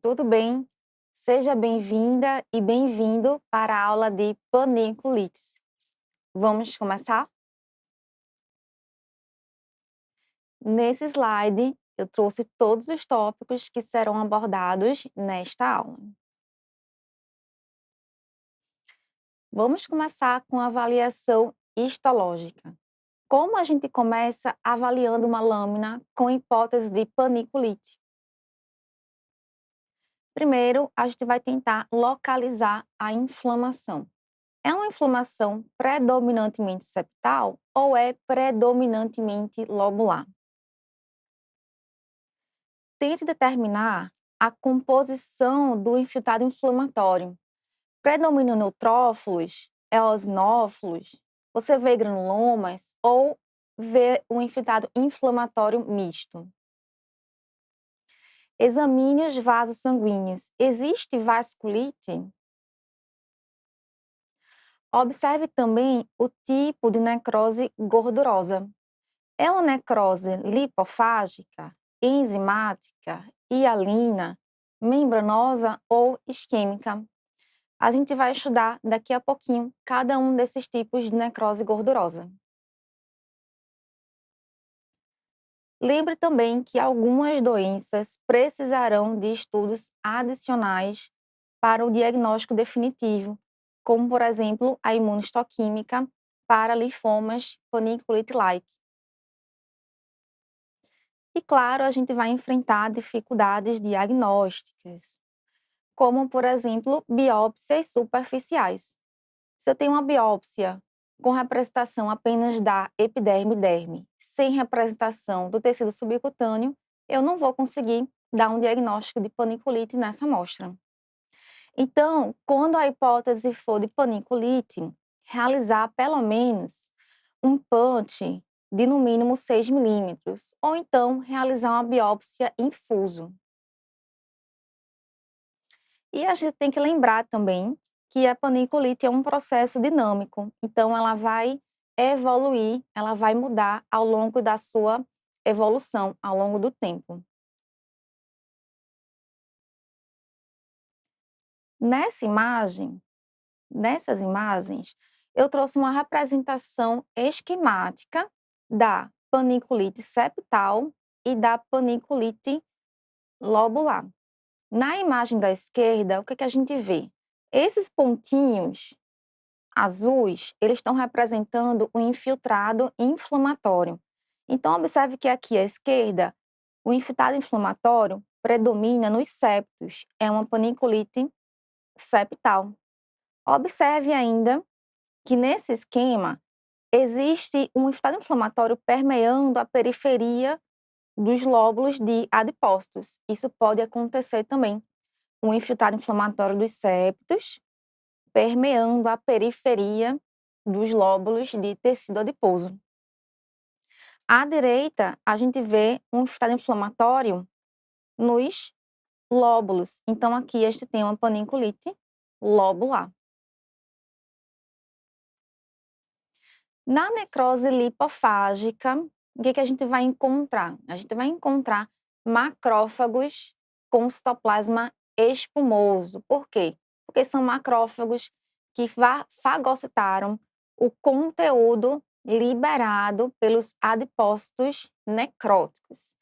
tudo bem? Seja bem-vinda e bem-vindo para a aula de paniculites. Vamos começar? Nesse slide, eu trouxe todos os tópicos que serão abordados nesta aula. Vamos começar com a avaliação histológica. Como a gente começa avaliando uma lâmina com hipótese de paniculite? Primeiro, a gente vai tentar localizar a inflamação. É uma inflamação predominantemente septal ou é predominantemente lobular? Tente determinar a composição do infiltrado inflamatório. Predominam neutrófilos, eosinófilos, você vê granulomas ou vê um infiltrado inflamatório misto. Examine os vasos sanguíneos. Existe vasculite? Observe também o tipo de necrose gordurosa. É uma necrose lipofágica, enzimática, hialina, membranosa ou isquêmica? A gente vai estudar daqui a pouquinho cada um desses tipos de necrose gordurosa. Lembre também que algumas doenças precisarão de estudos adicionais para o diagnóstico definitivo, como, por exemplo, a imunohistoquímica para linfomas paniculite-like. E, claro, a gente vai enfrentar dificuldades diagnósticas, como, por exemplo, biópsias superficiais. Se eu tenho uma biópsia com representação apenas da epiderme-derme, sem representação do tecido subcutâneo, eu não vou conseguir dar um diagnóstico de paniculite nessa amostra. Então, quando a hipótese for de paniculite, realizar pelo menos um punch de no mínimo 6 milímetros, ou então realizar uma biópsia infuso. E a gente tem que lembrar também que a paniculite é um processo dinâmico, então ela vai evoluir, ela vai mudar ao longo da sua evolução, ao longo do tempo. Nessa imagem, nessas imagens, eu trouxe uma representação esquemática da paniculite septal e da paniculite lobular. Na imagem da esquerda, o que a gente vê? Esses pontinhos azuis, eles estão representando o infiltrado inflamatório. Então, observe que aqui à esquerda, o infiltrado inflamatório predomina nos septos, é uma paniculite septal. Observe ainda que nesse esquema existe um infiltrado inflamatório permeando a periferia dos lóbulos de adipócitos. Isso pode acontecer também. Um infiltrado inflamatório dos septos permeando a periferia dos lóbulos de tecido adiposo. À direita, a gente vê um infiltrado inflamatório nos lóbulos. Então, aqui a gente tem uma paniculite lobular. Na necrose lipofágica, o que a gente vai encontrar? A gente vai encontrar macrófagos com citoplasma espumoso. Por quê? Porque são macrófagos que fagocitaram o conteúdo liberado pelos adipócitos necróticos.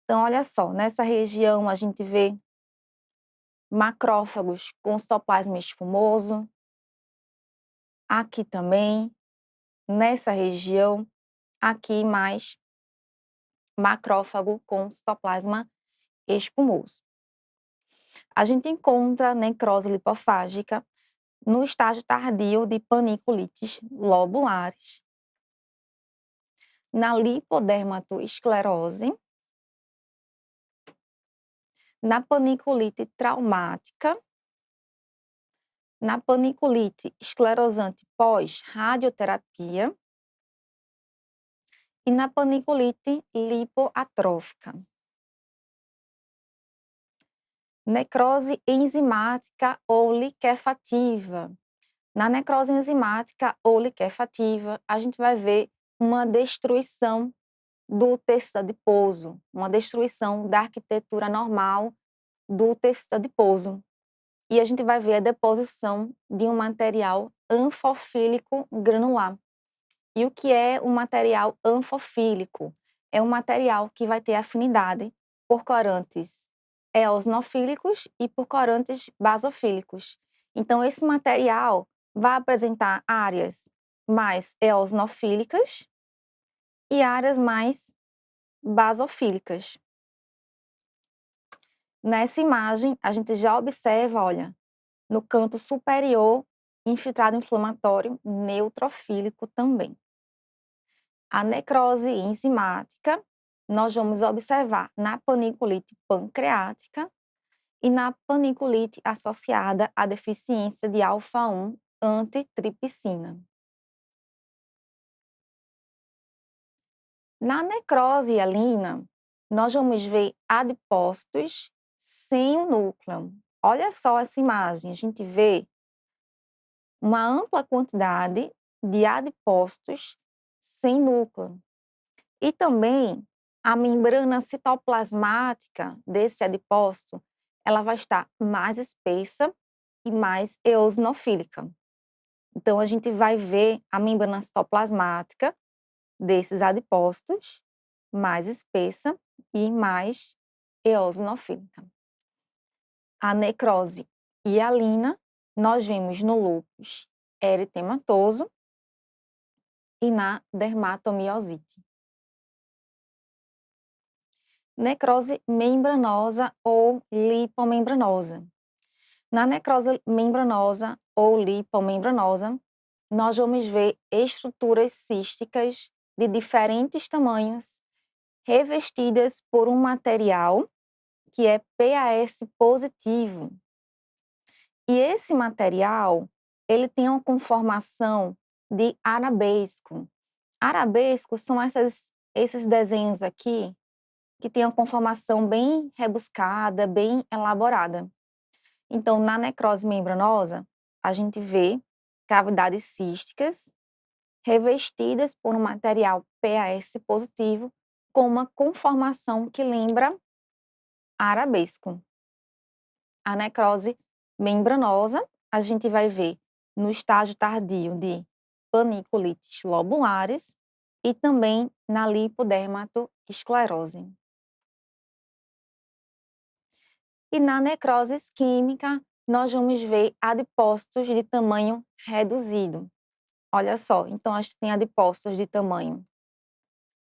Então, olha só, nessa região a gente vê macrófagos com citoplasma espumoso, aqui também, nessa região, aqui mais macrófago com citoplasma espumoso. A gente encontra necrose lipofágica no estágio tardio de paniculites lobulares, na lipodermatoesclerose, na paniculite traumática, na paniculite esclerosante pós-radioterapia e na paniculite lipoatrófica. Necrose enzimática ou liquefativa. Na necrose enzimática ou liquefativa, a gente vai ver uma destruição do tecido adiposo, uma destruição da arquitetura normal do tecido adiposo. E a gente vai ver a deposição de um material anfofílico granular. E o que é um material anfofílico? É um material que vai ter afinidade por corantes eosinofílicos e por corantes basofílicos. Então, esse material vai apresentar áreas mais eosinofílicas e áreas mais basofílicas. Nessa imagem, a gente já observa, olha, no canto superior, infiltrado inflamatório neutrofílico também. A necrose enzimática, nós vamos observar na paniculite pancreática e na paniculite associada à deficiência de alfa-1 antitripsina. Na necrose hialina, nós vamos ver adipócitos sem o núcleo. Olha só essa imagem, a gente vê uma ampla quantidade de adipócitos sem núcleo. E também a membrana citoplasmática desse adipócito, ela vai estar mais espessa e mais eosinofílica. Então, a gente vai ver a membrana citoplasmática desses adipócitos mais espessa e mais eosinofílica. A necrose hialina, nós vemos no lúpus eritematoso e na dermatomiosite. Necrose membranosa ou lipomembranosa. Na necrose membranosa ou lipomembranosa, nós vamos ver estruturas císticas de diferentes tamanhos, revestidas por um material que é PAS positivo. E esse material, ele tem uma conformação de arabesco. Arabescos são esses desenhos aqui, que tem uma conformação bem rebuscada, bem elaborada. Então, na necrose membranosa, a gente vê cavidades císticas revestidas por um material PAS positivo com uma conformação que lembra arabesco. A necrose membranosa, a gente vai ver no estágio tardio de paniculites lobulares e também na lipodermatoesclerose. E na necrose isquêmica, nós vamos ver adipócitos de tamanho reduzido. Olha só, então a gente tem adipócitos de tamanho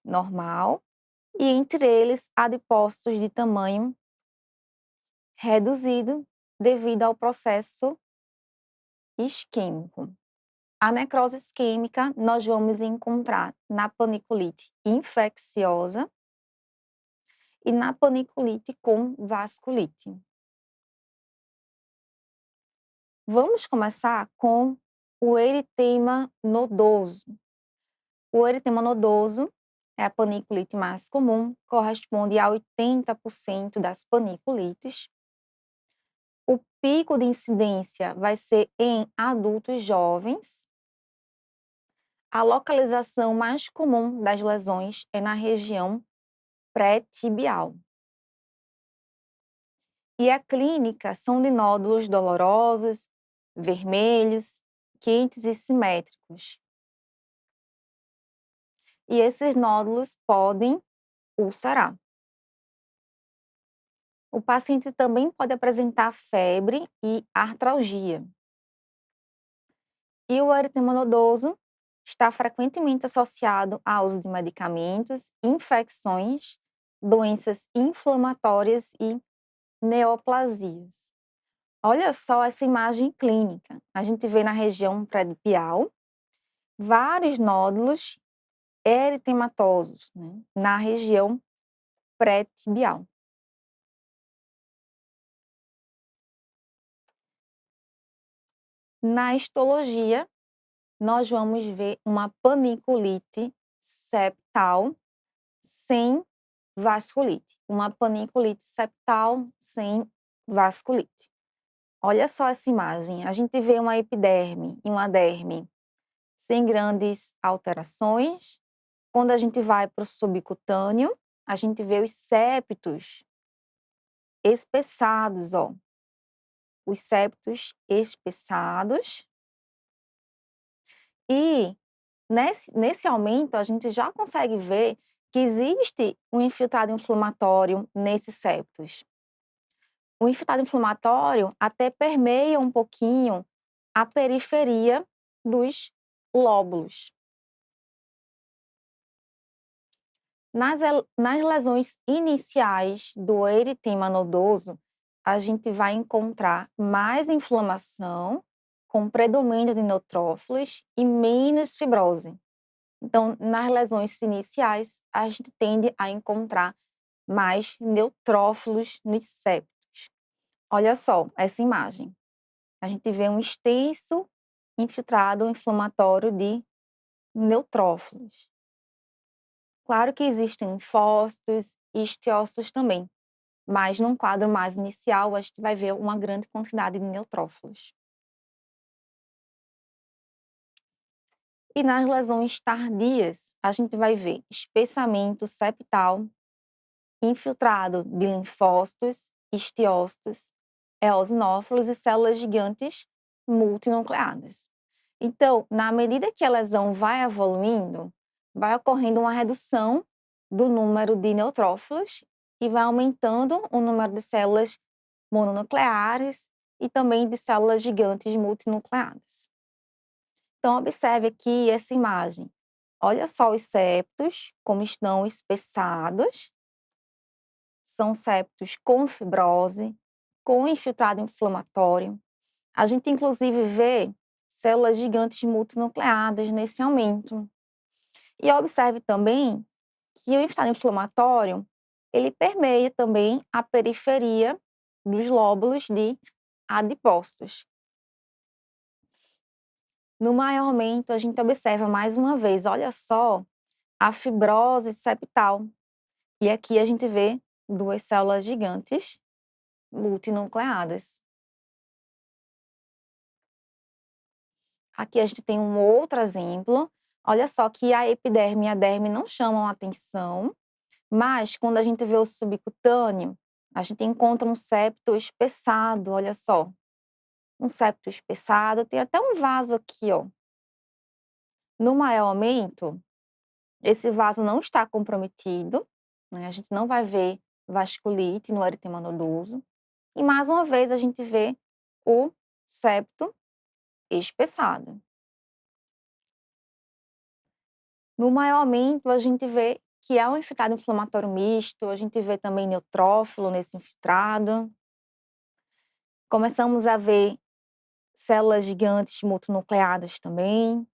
normal e entre eles adipócitos de tamanho reduzido devido ao processo isquêmico. A necrose isquêmica nós vamos encontrar na paniculite infecciosa e na paniculite com vasculite. Vamos começar com o eritema nodoso. O eritema nodoso é a paniculite mais comum, corresponde a 80% das paniculites. O pico de incidência vai ser em adultos jovens. A localização mais comum das lesões é na região pré-tibial. E a clínica são de nódulos dolorosos, vermelhos, quentes e simétricos. E esses nódulos podem ulcerar. O paciente também pode apresentar febre e artralgia. E o eritema nodoso está frequentemente associado ao uso de medicamentos, infecções, doenças inflamatórias e neoplasias. Olha só essa imagem clínica. A gente vê na região pré-tibial vários nódulos eritematosos, né, na região pré-tibial. Na histologia, nós vamos ver uma paniculite septal sem vasculite. Uma paniculite septal sem vasculite. Olha só essa imagem. A gente vê uma epiderme e uma derme sem grandes alterações. Quando a gente vai para o subcutâneo, a gente vê os septos espessados, ó. Os septos espessados. E nesse aumento, a gente já consegue ver que existe um infiltrado inflamatório nesses septos. O infiltrado inflamatório até permeia um pouquinho a periferia dos lóbulos. Nas lesões iniciais do eritema nodoso, a gente vai encontrar mais inflamação, com predomínio de neutrófilos e menos fibrose. Então, nas lesões iniciais, a gente tende a encontrar mais neutrófilos nos septos. Olha só essa imagem. A gente vê um extenso infiltrado inflamatório de neutrófilos. Claro que existem linfócitos e estiócitos também, mas num quadro mais inicial, a gente vai ver uma grande quantidade de neutrófilos. E nas lesões tardias, a gente vai ver espessamento septal, infiltrado de linfócitos, estiócitos, eosinófilos e células gigantes multinucleadas. Então, na medida que a lesão vai evoluindo, vai ocorrendo uma redução do número de neutrófilos e vai aumentando o número de células mononucleares e também de células gigantes multinucleadas. Então, observe aqui essa imagem. Olha só os septos, como estão espessados. São septos com fibrose, com infiltrado inflamatório. A gente, inclusive, vê células gigantes multinucleadas nesse aumento. E observe também que o infiltrado inflamatório, ele permeia também a periferia dos lóbulos de adipócitos. No maior aumento, a gente observa mais uma vez, olha só, a fibrose septal. E aqui a gente vê duas células gigantes multinucleadas. Aqui a gente tem um outro exemplo. Olha só que a epiderme e a derme não chamam atenção, mas quando a gente vê o subcutâneo, a gente encontra um septo espessado, olha só. Um septo espessado, tem até um vaso aqui, ó. No maior aumento, esse vaso não está comprometido, né? A gente não vai ver vasculite no eritema nodoso. E mais uma vez a gente vê o septo espessado. No maior aumento, a gente vê que é um infiltrado inflamatório misto, a gente vê também neutrófilo nesse infiltrado. Começamos a ver células gigantes multinucleadas também,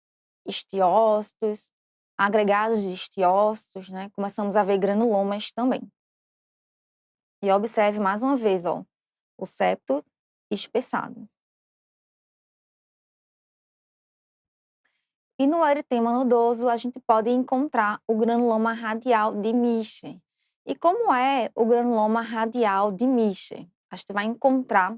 estiócitos, agregados de estiócitos, né? Começamos a ver granulomas também. E observe mais uma vez, ó, o septo espessado. E no eritema nodoso, a gente pode encontrar o granuloma radial de Micher. E como é o granuloma radial de Micher? A gente vai encontrar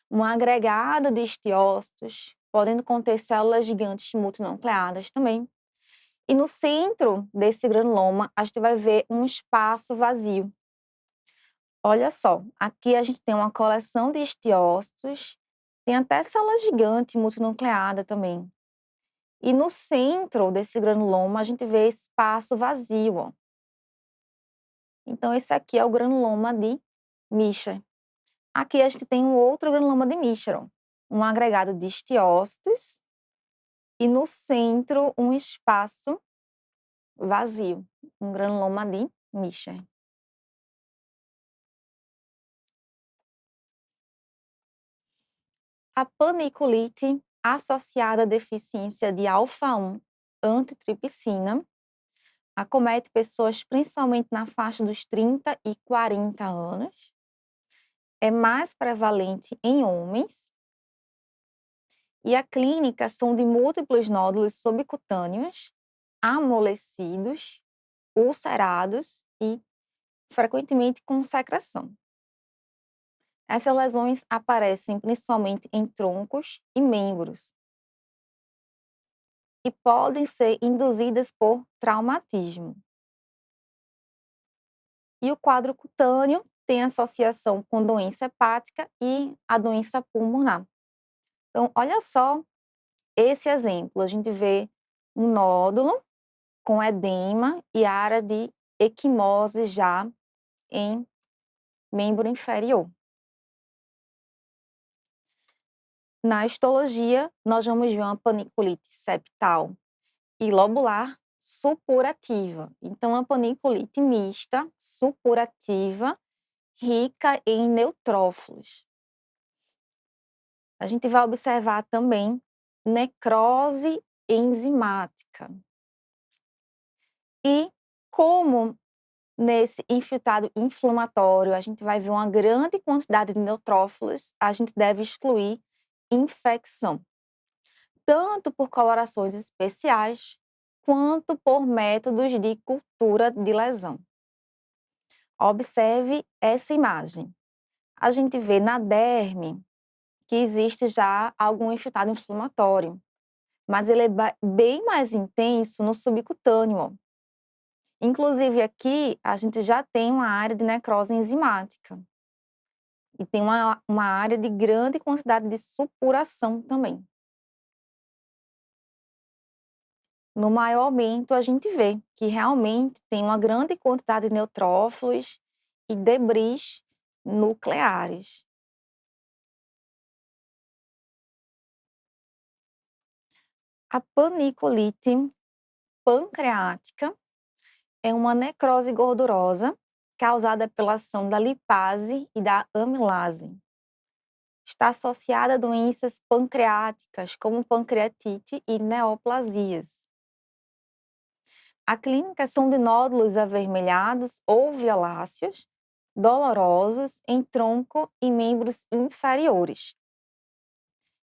um agregado de estiócitos, podendo conter células gigantes multinucleadas também. E no centro desse granuloma, a gente vai ver um espaço vazio. Olha só, aqui a gente tem uma coleção de estiócitos, tem até célula gigante multinucleada também. E no centro desse granuloma, a gente vê espaço vazio, ó. Então, esse aqui é o granuloma de Micher. Aqui a gente tem um outro granuloma de Micher, ó. Um agregado de estiócitos e no centro um espaço vazio, um granuloma de Micher. A paniculite associada à deficiência de alfa-1 antitripsina acomete pessoas principalmente na faixa dos 30 e 40 anos. É mais prevalente em homens. E a clínica são de múltiplos nódulos subcutâneos, amolecidos, ulcerados e frequentemente com secreção. Essas lesões aparecem principalmente em troncos e membros e podem ser induzidas por traumatismo. E o quadro cutâneo tem associação com doença hepática e a doença pulmonar. Então, olha só esse exemplo, a gente vê um nódulo com edema e área de equimose já em membro inferior. Na histologia, nós vamos ver uma paniculite septal e lobular supurativa. Então, a paniculite mista supurativa rica em neutrófilos. A gente vai observar também necrose enzimática. E como nesse infiltrado inflamatório a gente vai ver uma grande quantidade de neutrófilos, a gente deve excluir infecção, tanto por colorações especiais, quanto por métodos de cultura de lesão. Observe essa imagem. A gente vê na derme que existe já algum infiltrado inflamatório, mas ele é bem mais intenso no subcutâneo. Ó. Inclusive aqui a gente já tem uma área de necrose enzimática e tem uma área de grande quantidade de supuração também. No maior aumento, a gente vê que realmente tem uma grande quantidade de neutrófilos e debris nucleares. A paniculite pancreática é uma necrose gordurosa causada pela ação da lipase e da amilase. Está associada a doenças pancreáticas, como pancreatite e neoplasias. A clínica são de nódulos avermelhados ou violáceos, dolorosos em tronco e membros inferiores.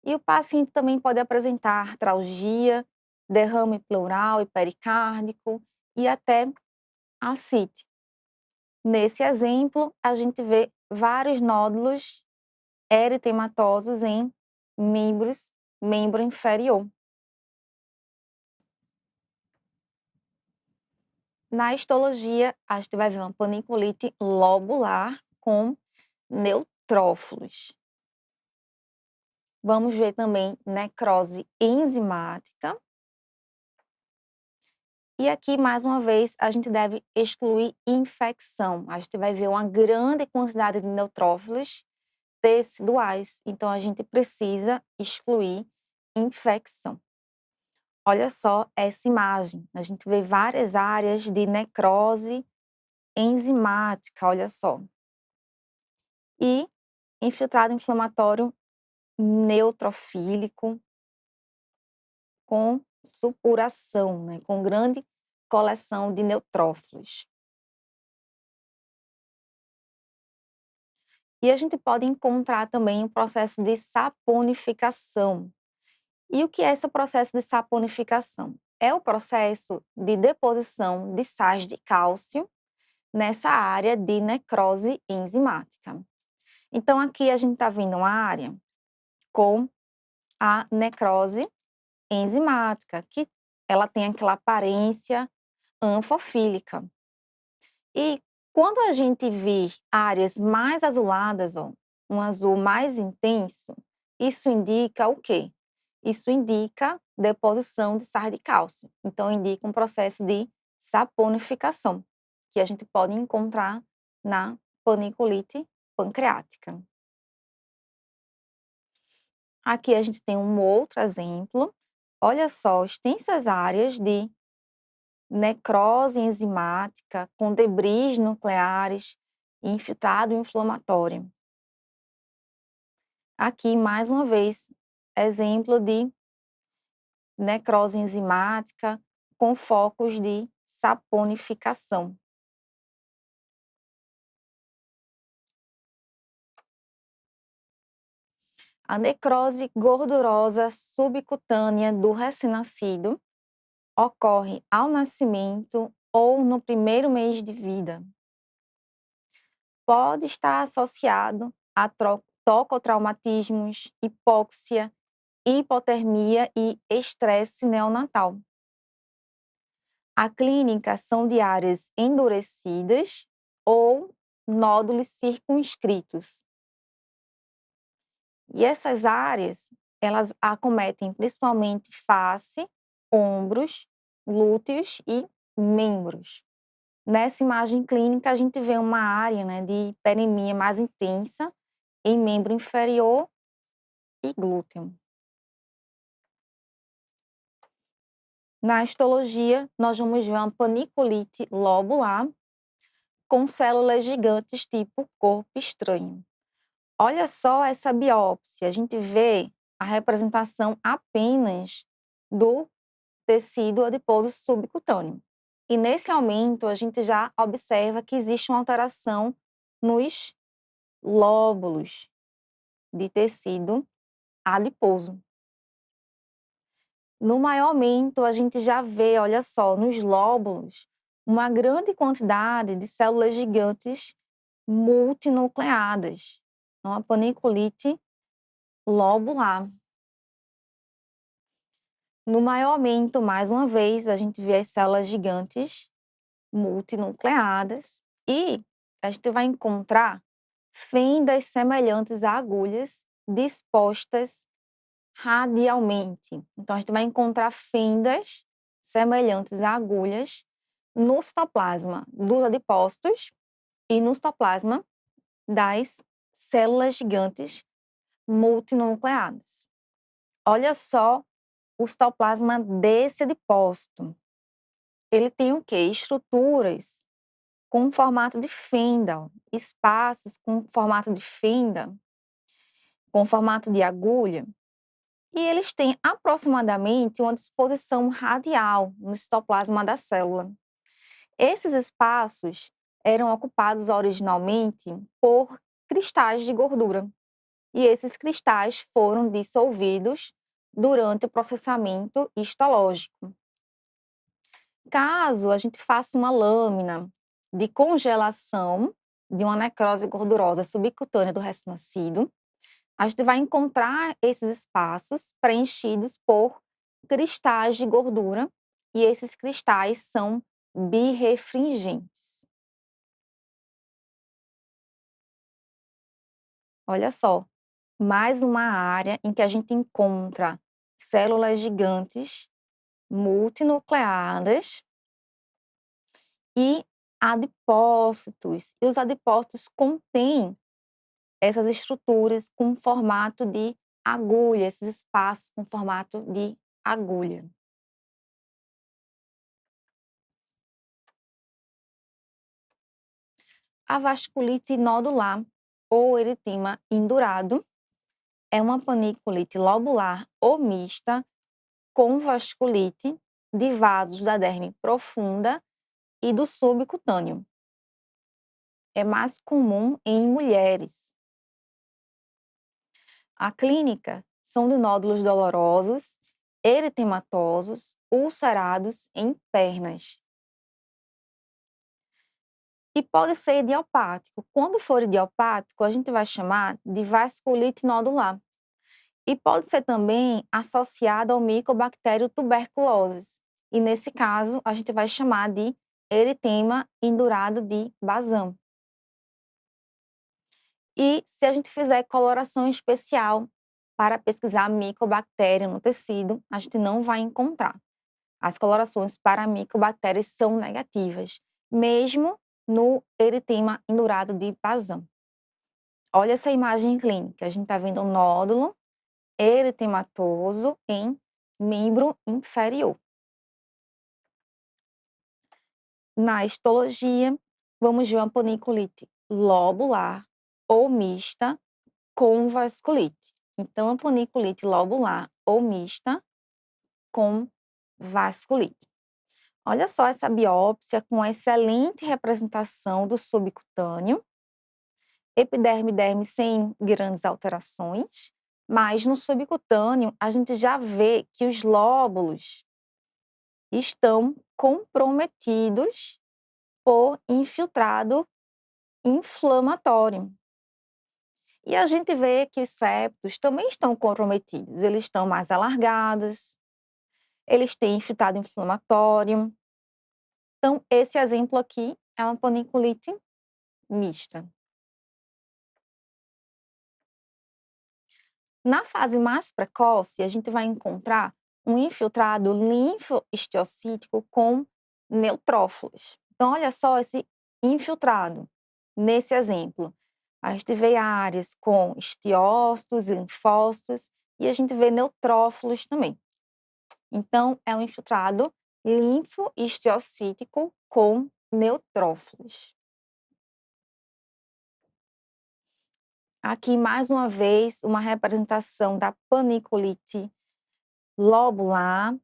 E o paciente também pode apresentar artralgia, derrame pleural e pericárdico e até ascite. Nesse exemplo, a gente vê vários nódulos eritematosos em membro inferior. Na histologia, a gente vai ver uma paniculite lobular com neutrófilos. Vamos ver também necrose enzimática. E aqui, mais uma vez, a gente deve excluir infecção. A gente vai ver uma grande quantidade de neutrófilos teciduais, então a gente precisa excluir infecção. Olha só essa imagem, a gente vê várias áreas de necrose enzimática, olha só. E infiltrado inflamatório neutrofílico com supuração, né, com grande coleção de neutrófilos. E a gente pode encontrar também o processo de saponificação. E o que é esse processo de saponificação? É o processo de deposição de sais de cálcio nessa área de necrose enzimática. Então, aqui a gente está vendo uma área com a necrose enzimática, que ela tem aquela aparência anfofílica. E quando a gente vê áreas mais azuladas, ó, um azul mais intenso, isso indica o quê? Isso indica deposição de sais de cálcio. Então, indica um processo de saponificação, que a gente pode encontrar na paniculite pancreática. Aqui a gente tem um outro exemplo. Olha só, extensas áreas de necrose enzimática com debris nucleares e infiltrado inflamatório. Aqui, mais uma vez, exemplo de necrose enzimática com focos de saponificação. A necrose gordurosa subcutânea do recém-nascido ocorre ao nascimento ou no primeiro mês de vida. Pode estar associado a tocotraumatismos, hipóxia, hipotermia e estresse neonatal. A clínica são de áreas endurecidas ou nódulos circunscritos. E essas áreas, elas acometem principalmente face, ombros, glúteos e membros. Nessa imagem clínica, a gente vê uma área, né, de hiperemia mais intensa em membro inferior e glúteo. Na histologia, nós vamos ver uma paniculite lobular com células gigantes tipo corpo estranho. Olha só essa biópsia, a gente vê a representação apenas do tecido adiposo subcutâneo. E nesse aumento, a gente já observa que existe uma alteração nos lóbulos de tecido adiposo. No maior aumento, a gente já vê, olha só, nos lóbulos, uma grande quantidade de células gigantes multinucleadas, uma paniculite lobular. No maior aumento, mais uma vez, a gente vê as células gigantes multinucleadas e a gente vai encontrar fendas semelhantes a agulhas dispostas radialmente. Então, a gente vai encontrar fendas semelhantes a agulhas no citoplasma dos adipócitos e no citoplasma das células gigantes multinucleadas. Olha só o citoplasma desse adipócito. Ele tem o quê? Estruturas com formato de fenda, espaços com formato de fenda, com formato de agulha, e eles têm aproximadamente uma disposição radial no citoplasma da célula. Esses espaços eram ocupados originalmente por cristais de gordura, e esses cristais foram dissolvidos durante o processamento histológico. Caso a gente faça uma lâmina de congelação de uma necrose gordurosa subcutânea do recém-nascido, a gente vai encontrar esses espaços preenchidos por cristais de gordura, e esses cristais são birrefringentes. Olha só, mais uma área em que a gente encontra células gigantes multinucleadas e adipócitos. E os adipócitos contêm essas estruturas com formato de agulha, esses espaços com formato de agulha. A vasculite nodular ou eritema indurado é uma paniculite lobular ou mista com vasculite de vasos da derme profunda e do subcutâneo. É mais comum em mulheres. A clínica são de nódulos dolorosos, eritematosos, ulcerados em pernas. E pode ser idiopático. Quando for idiopático, a gente vai chamar de vasculite nodular. E pode ser também associado ao Mycobacterium tuberculosis. E nesse caso, a gente vai chamar de eritema indurado de Bazin. E se a gente fizer coloração especial para pesquisar Mycobacterium no tecido, a gente não vai encontrar. As colorações para micobactérias são negativas, mesmo no eritema indurado de Bazin. Olha essa imagem clínica, a gente está vendo um nódulo eritematoso em membro inferior. Na histologia, vamos ver uma paniculite lobular ou mista com vasculite. Então, a paniculite lobular ou mista com vasculite. Olha só essa biópsia com excelente representação do subcutâneo, epiderme e derme sem grandes alterações, mas no subcutâneo a gente já vê que os lóbulos estão comprometidos por infiltrado inflamatório. E a gente vê que os septos também estão comprometidos, eles estão mais alargados, eles têm infiltrado inflamatório. Então, esse exemplo aqui é uma paniculite mista. Na fase mais precoce, a gente vai encontrar um infiltrado linfohistiossítico com neutrófilos. Então, olha só esse infiltrado. Nesse exemplo, a gente vê áreas com estiócitos e linfócitos e a gente vê neutrófilos também. Então, é um infiltrado linfohistiossítico com neutrófilos. Aqui, mais uma vez, uma representação da paniculite lobular,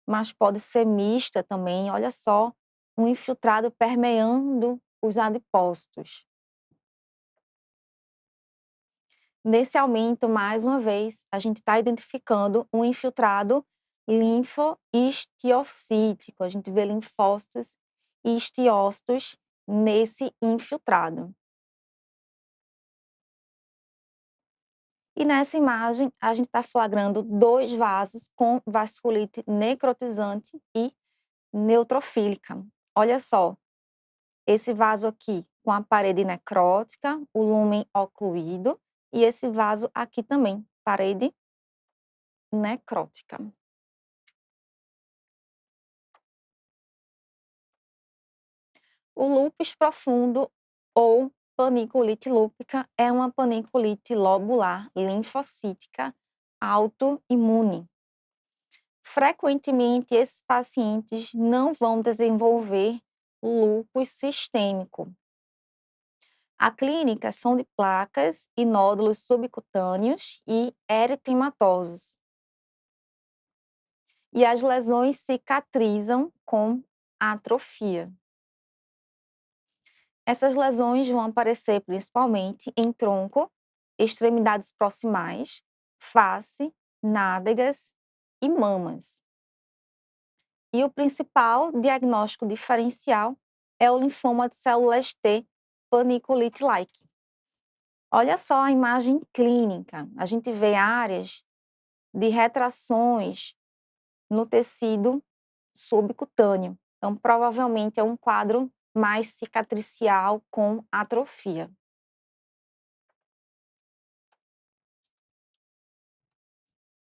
mas pode ser mista também. Olha só, um infiltrado permeando os adipócitos. Nesse aumento, mais uma vez, a gente está identificando um infiltrado linfohistiossítico. A gente vê linfócitos e estiócitos nesse infiltrado. E nessa imagem, a gente está flagrando 2 vasos com vasculite necrotizante e neutrofílica. Olha só, esse vaso aqui com a parede necrótica, o lúmen ocluído, e esse vaso aqui também, parede necrótica. O lúpus profundo ou paniculite lúpica é uma paniculite lobular linfocítica autoimune. Frequentemente, esses pacientes não vão desenvolver lúpus sistêmico. A clínica são de placas e nódulos subcutâneos e eritematosos. E as lesões cicatrizam com atrofia. Essas lesões vão aparecer principalmente em tronco, extremidades proximais, face, nádegas e mamas. E o principal diagnóstico diferencial é o linfoma de células T paniculite-like. Olha só a imagem clínica. A gente vê áreas de retrações no tecido subcutâneo. Então, provavelmente é um quadro mais cicatricial com atrofia.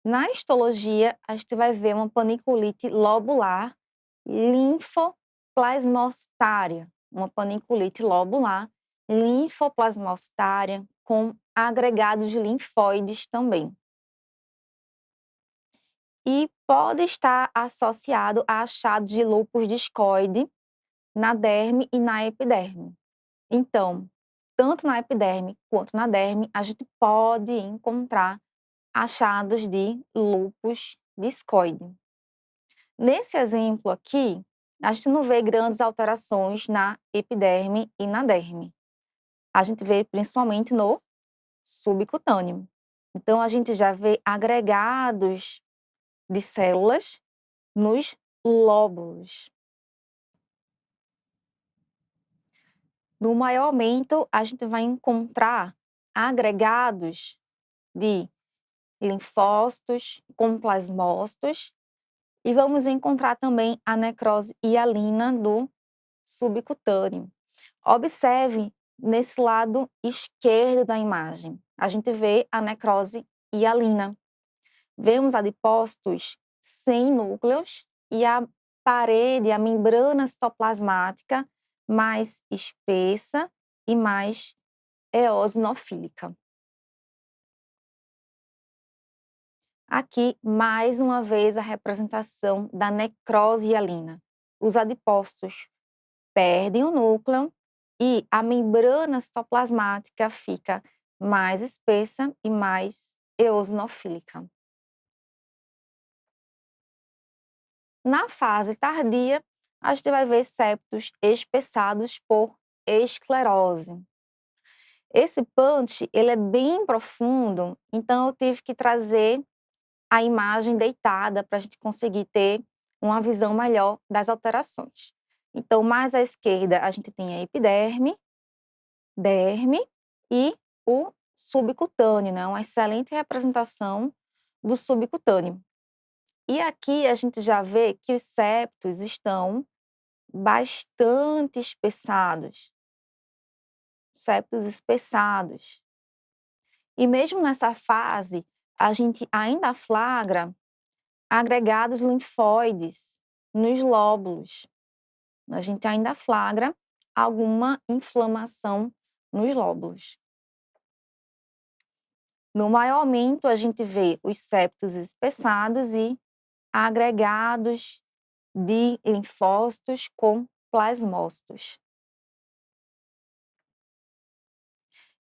Na histologia, a gente vai ver uma paniculite lobular linfoplasmocitária, uma paniculite lobular linfoplasmocitária com agregados linfóides também. E pode estar associado a achado de lúpus discoide na derme e na epiderme. Então, tanto na epiderme quanto na derme, a gente pode encontrar achados de lúpus discoide. Nesse exemplo aqui, a gente não vê grandes alterações na epiderme e na derme. A gente vê principalmente no subcutâneo. Então, a gente já vê agregados de células nos lóbulos. No maior aumento, a gente vai encontrar agregados de linfócitos com plasmócitos e vamos encontrar também a necrose hialina do subcutâneo. Observe nesse lado esquerdo da imagem, a gente vê a necrose hialina. Vemos adipócitos sem núcleos e a parede, a membrana citoplasmática mais espessa e mais eosinofílica. Aqui, mais uma vez, a representação da necrose hialina. Os adipócitos perdem o núcleo e a membrana citoplasmática fica mais espessa e mais eosinofílica. Na fase tardia, a gente vai ver septos espessados por esclerose. Esse punch, ele é bem profundo, então eu tive que trazer a imagem deitada para a gente conseguir ter uma visão melhor das alterações. Então, mais à esquerda, a gente tem a epiderme, derme e o subcutâneo, né? Uma excelente representação do subcutâneo. E aqui a gente já vê que os septos estão bastante espessados. septos espessados. E mesmo nessa fase, a gente ainda flagra agregados linfóides nos lóbulos. A gente ainda flagra alguma inflamação nos lóbulos. No maior aumento, a gente vê os septos espessados e agregados de linfócitos com plasmócitos.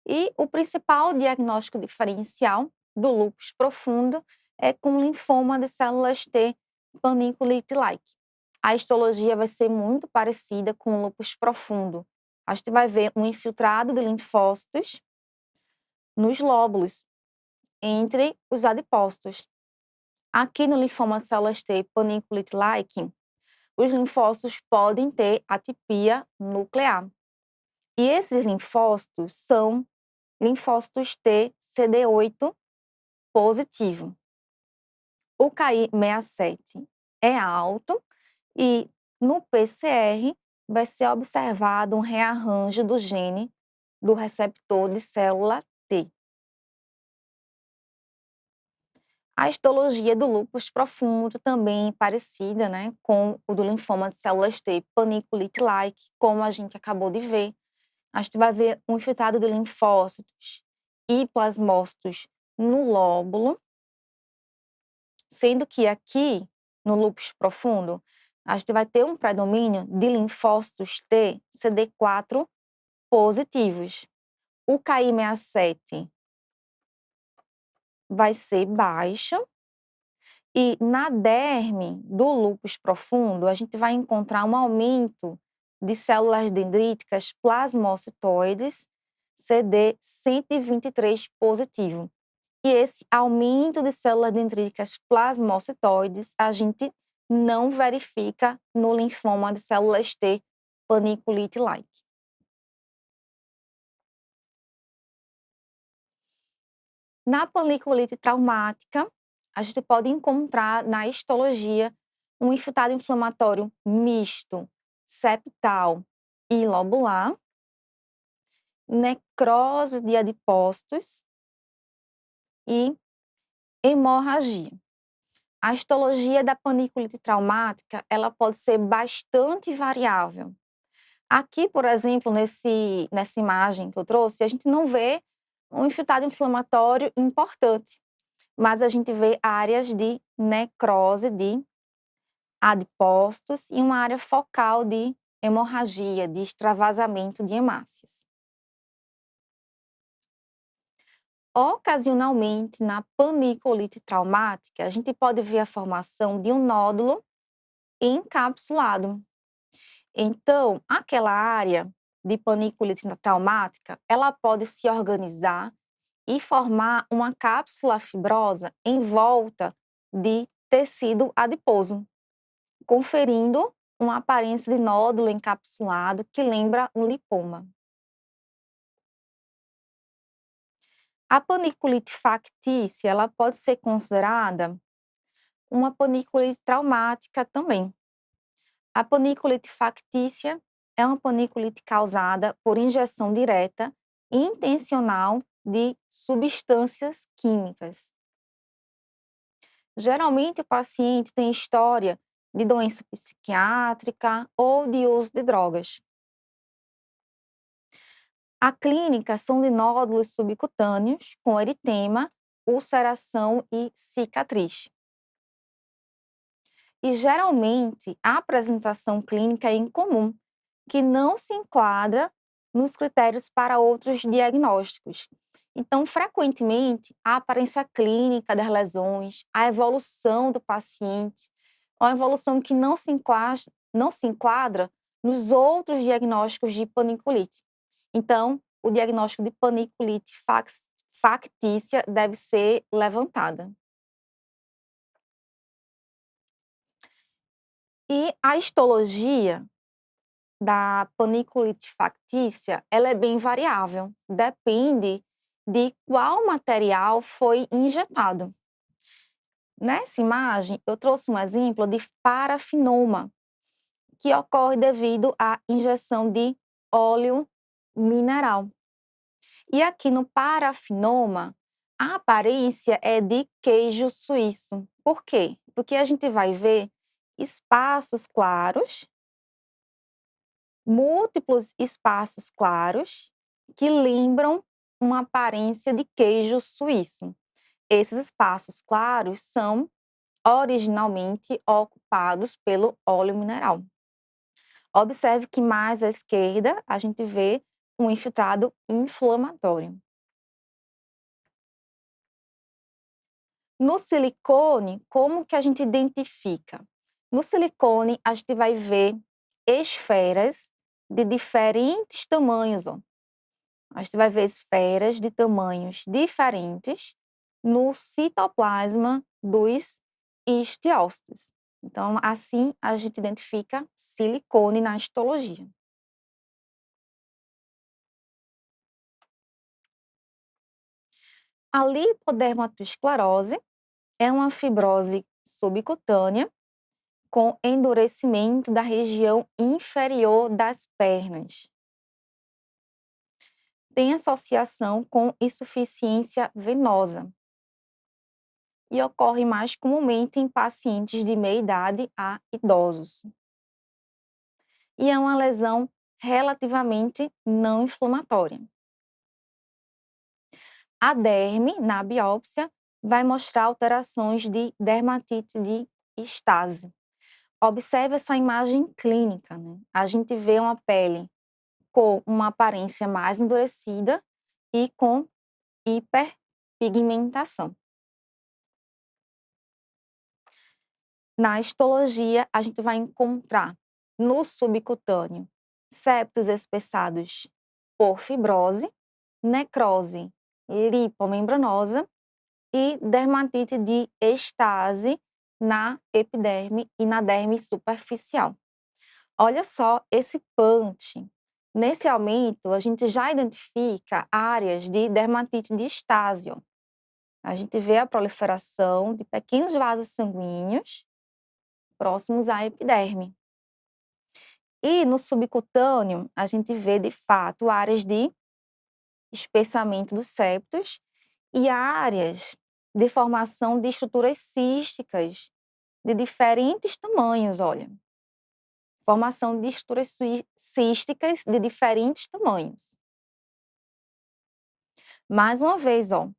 E o principal diagnóstico diferencial do lúpus profundo é com linfoma de células T panniculite-like. A histologia vai ser muito parecida com o lúpus profundo. A gente vai ver um infiltrado de linfócitos nos lóbulos, entre os adipócitos. Aqui no linfoma de células T panniculite-like, os linfócitos podem ter atipia nuclear. E esses linfócitos são linfócitos T CD8 positivo. O Ki67 é alto e no PCR vai ser observado um rearranjo do gene do receptor de célula T. A histologia do lúpus profundo também é parecida, com o do linfoma de células T panniculite-like, como a gente acabou de ver. A gente vai ver um infiltrado de linfócitos e plasmócitos no lóbulo, sendo que aqui, no lúpus profundo, a gente vai ter um predomínio de linfócitos T CD4 positivos. O Ki67 vai ser baixo e na derme do lúpus profundo, a gente vai encontrar um aumento de células dendríticas plasmocitoides CD123 positivo. E esse aumento de células dendríticas plasmocitoides a gente não verifica no linfoma de células T panniculite-like. Na panniculite traumática, a gente pode encontrar na histologia um infiltrado inflamatório misto, septal e lobular, necrose de adipócitos e hemorragia. A histologia da panniculite traumática, ela pode ser bastante variável. Aqui, por exemplo, nessa imagem que eu trouxe, a gente não vê um infiltrado inflamatório importante, mas a gente vê áreas de necrose de adipócitos e uma área focal de hemorragia, de extravasamento de hemácias. Ocasionalmente, na panniculite traumática, a gente pode ver a formação de um nódulo encapsulado. Então, aquela área de panniculite traumática, ela pode se organizar e formar uma cápsula fibrosa em volta de tecido adiposo, conferindo uma aparência de nódulo encapsulado que lembra um lipoma. A panniculite factícia, ela pode ser considerada uma panniculite traumática também. A panniculite factícia é uma panniculite causada por injeção direta e intencional de substâncias químicas. Geralmente, o paciente tem história de doença psiquiátrica ou de uso de drogas. A clínica são de nódulos subcutâneos com eritema, ulceração e cicatriz. E geralmente a apresentação clínica é incomum, que não se enquadra nos critérios para outros diagnósticos. Então, frequentemente, a aparência clínica das lesões, a evolução do paciente, ou a evolução que não se enquadra nos outros diagnósticos de panniculite. Então, o diagnóstico de panniculite factícia deve ser levantada. E a histologia da panniculite factícia, ela é bem variável, depende de qual material foi injetado. Nessa imagem, eu trouxe um exemplo de parafinoma, que ocorre devido à injeção de óleo mineral. E aqui no parafinoma, a aparência é de queijo suíço. Por quê? Porque a gente vai ver espaços claros, múltiplos espaços claros, que lembram uma aparência de queijo suíço. Esses espaços claros são originalmente ocupados pelo óleo mineral. Observe que mais à esquerda a gente vê um infiltrado inflamatório. No silicone, como que a gente identifica? No silicone, a gente vai ver esferas de diferentes tamanhos. Ó. A gente vai ver esferas de tamanhos diferentes no citoplasma dos histiócitos. Então, assim, a gente identifica silicone na histologia. A lipodermatosclerose é uma fibrose subcutânea com endurecimento da região inferior das pernas. Tem associação com insuficiência venosa e ocorre mais comumente em pacientes de meia idade a idosos. E é uma lesão relativamente não inflamatória. A derme, na biópsia, vai mostrar alterações de dermatite de estase. Observe essa imagem clínica, né? A gente vê uma pele com uma aparência mais endurecida e com hiperpigmentação. Na histologia, a gente vai encontrar no subcutâneo septos espessados por fibrose, necrose lipomembranosa e dermatite de estase na epiderme e na derme superficial. Olha só esse punch. Nesse aumento, a gente já identifica áreas de dermatite de estase. Ó. A gente vê a proliferação de pequenos vasos sanguíneos próximos à epiderme. E no subcutâneo, a gente vê, de fato, áreas de espessamento dos septos e áreas de formação de estruturas císticas de diferentes tamanhos, olha. Formação de estruturas císticas de diferentes tamanhos. Mais uma vez, ó,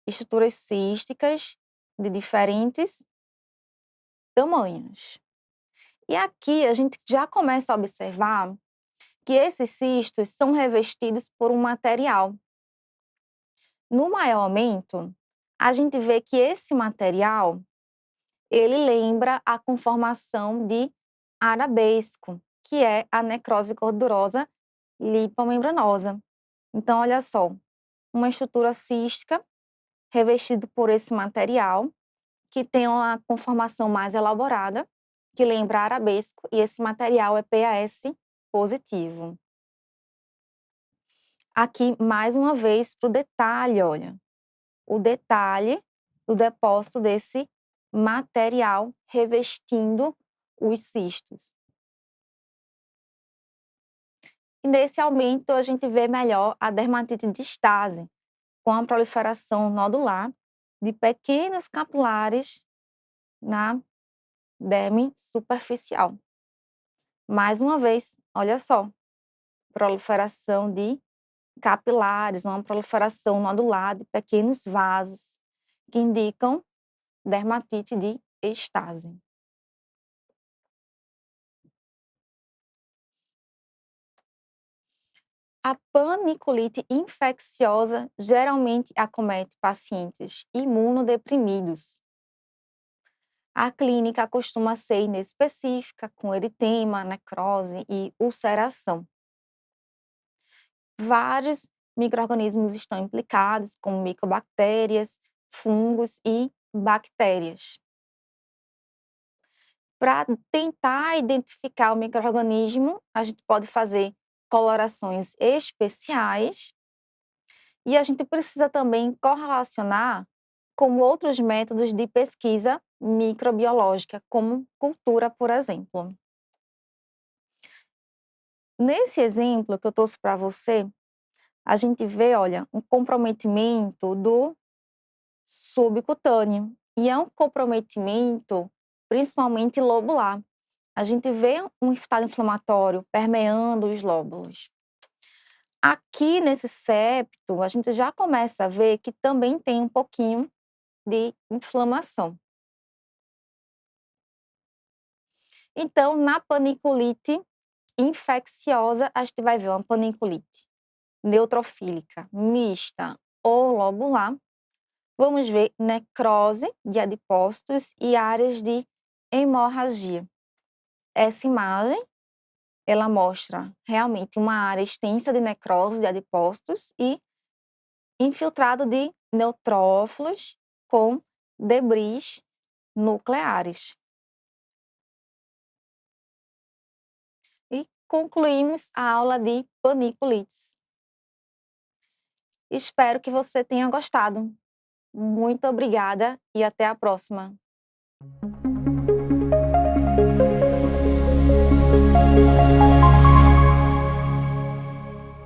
estruturas císticas de diferentes tamanhos. E aqui a gente já começa a observar que esses cistos são revestidos por um material. No maior aumento, a gente vê que esse material, ele lembra a conformação de arabesco, que é a necrose gordurosa lipomembranosa. Então, olha só, uma estrutura cística revestida por esse material, que tem uma conformação mais elaborada, que lembra arabesco, e esse material é PAS positivo. Aqui, mais uma vez, para o detalhe, olha, o detalhe do depósito desse material revestindo os cistos. E nesse aumento, a gente vê melhor a dermatite de estase, com a proliferação nodular de pequenos capilares na derme superficial. Mais uma vez, olha só, proliferação de capilares, uma proliferação nodular de pequenos vasos, que indicam dermatite de estase. A paniculite infecciosa geralmente acomete pacientes imunodeprimidos. A clínica costuma ser inespecífica, com eritema, necrose e ulceração. Vários micro-organismos estão implicados, como micobactérias, fungos e bactérias. Para tentar identificar o micro-organismo, a gente pode fazer colorações especiais e a gente precisa também correlacionar com outros métodos de pesquisa microbiológica, como cultura, por exemplo. Nesse exemplo que eu trouxe para você, a gente vê, olha, um comprometimento do subcutâneo, e é um comprometimento principalmente lobular. A gente vê um estado inflamatório permeando os lóbulos. Aqui nesse septo, a gente já começa a ver que também tem um pouquinho de inflamação. Então, na paniculite infecciosa, a gente vai ver uma paniculite neutrofílica, mista ou lobular. Vamos ver necrose de adipócitos e áreas de hemorragia. Essa imagem, ela mostra realmente uma área extensa de necrose de adipócitos e infiltrado de neutrófilos com debris nucleares. E concluímos a aula de paniculites. Espero que você tenha gostado. Muito obrigada e até a próxima.